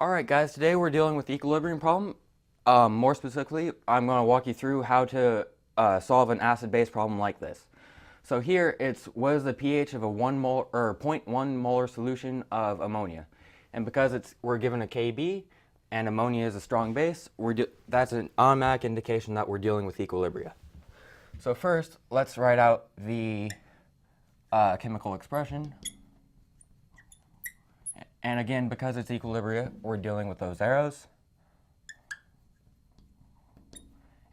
Alright guys, today we're dealing with the equilibrium problem. More specifically, I'm going to walk you through how to solve an acid-base problem like this. So here it's what is the pH of a 1 mole or 0.1 molar solution of ammonia. And because we're given a Kb and ammonia is a strong base, that's an automatic indication that we're dealing with equilibria. So first, let's write out the chemical expression. And again, because it's equilibria, we're dealing with those arrows.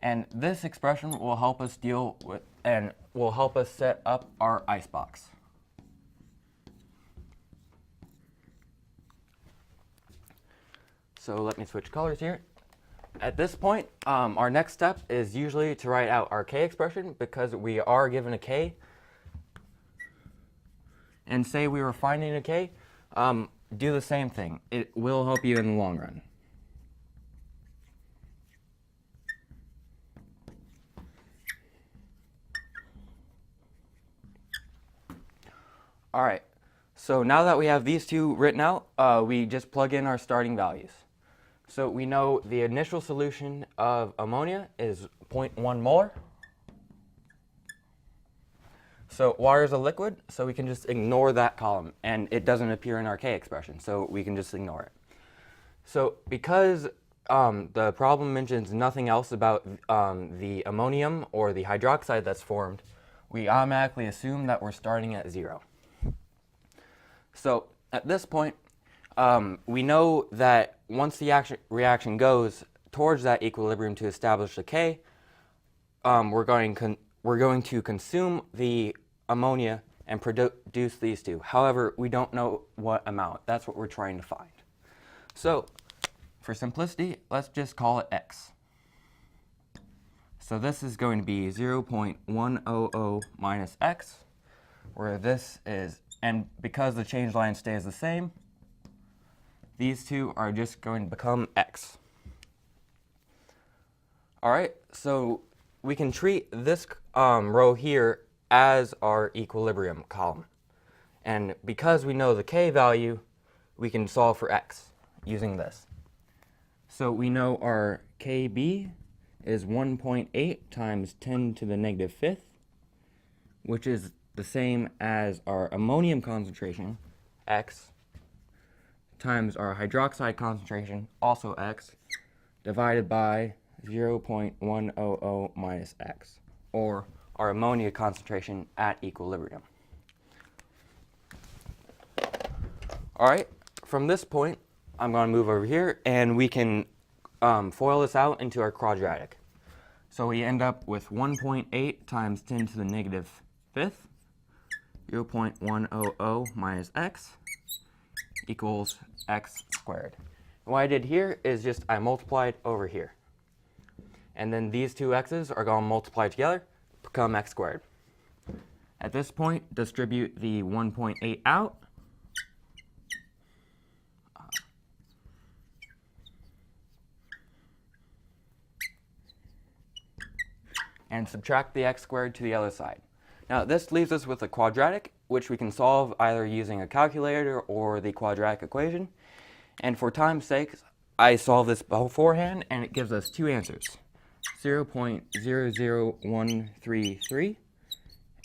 And this expression will help us deal with and will help us set up our icebox. So let me switch colors here. At this point, our next step is usually to write out our K expression because we are given a K. And say we were finding a K, do the same thing. It will help you in the long run. Alright, so now that we have these two written out, we just plug in our starting values. So we know the initial solution of ammonia is 0.1 molar. So water is a liquid, so we can just ignore that column, and it doesn't appear in our K expression, so we can just ignore it. So because the problem mentions nothing else about the ammonium or the hydroxide that's formed, we automatically assume that we're starting at 0. So at this point, we know that once the reaction goes towards that equilibrium to establish the K, we're going to consume the ammonia and produce these two. However, we don't know what amount. That's what we're trying to find. So for simplicity, let's just call it X. So this is going to be 0.100 minus X, where this is, and because the change line stays the same, these two are just going to become X. Alright, so we can treat this row here as our equilibrium column. And because we know the K value, we can solve for X using this. So we know our Kb is 1.8 times 10 to the negative fifth, which is the same as our ammonium concentration, X, times our hydroxide concentration, also X, divided by 0.100 minus X, or our ammonia concentration at equilibrium. Alright, from this point, I'm going to move over here, and we can FOIL this out into our quadratic. So we end up with 1.8 times 10 to the negative fifth, 0.100 minus X, equals X squared. And what I did here is just I multiplied over here. And then these two X's are going to multiply together, become X squared. At this point, distribute the 1.8 out. And subtract the X squared to the other side. Now this leaves us with a quadratic, which we can solve either using a calculator or the quadratic equation. And for time's sake, I solved this beforehand, and it gives us two answers. 0.00133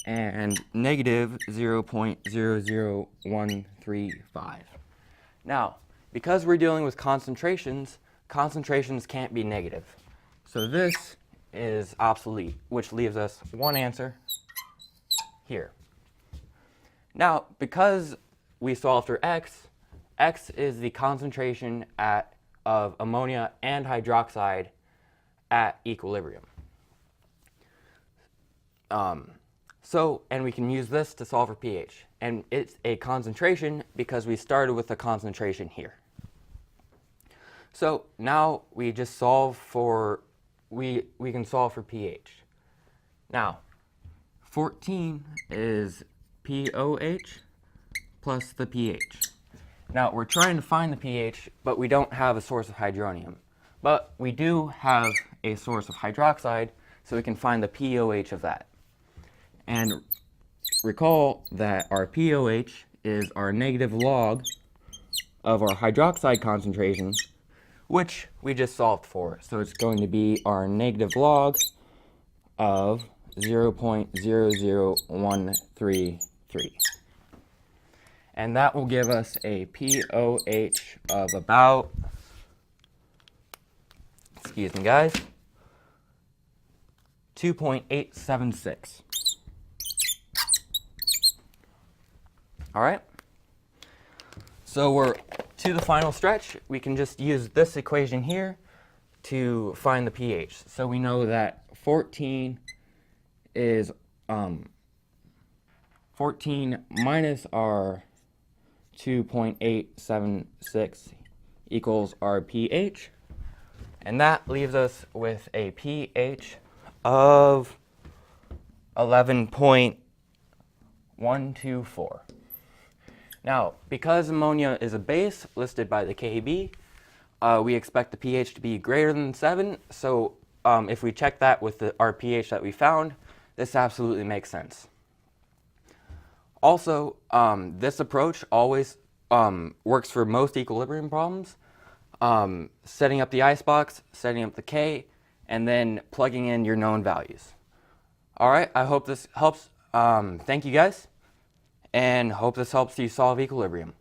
and negative 0.00135. Now, because we're dealing with concentrations, concentrations can't be negative. So this is obsolete, which leaves us one answer here. Now, because we solved for X, X is the concentration of ammonia and hydroxide at equilibrium. And we can use this to solve for pH. And it's a concentration because we started with a concentration here. So now we just solve for, we can solve for pH. Now, 14 is POH plus the pH. Now we're trying to find the pH, but we don't have a source of hydronium. But we do have a source of hydroxide, so we can find the POH of that. And recall that our POH is our negative log of our hydroxide concentration, which we just solved for. So it's going to be our negative log of 0.00133. And that will give us a pOH of about, excuse me guys, 2.876. All right. So we're to the final stretch. We can just use this equation here to find the pH. So we know that 14 is 14 minus our 2.876 equals our pH. And that leaves us with a pH of 11.124. Now, because ammonia is a base listed by the KB, we expect the pH to be greater than 7. So if we check that with our pH that we found, this absolutely makes sense. Also, this approach always works for most equilibrium problems. Setting up the icebox, setting up the K, and then plugging in your known values. All right, I hope this helps. Thank you guys, and hope this helps you solve equilibrium.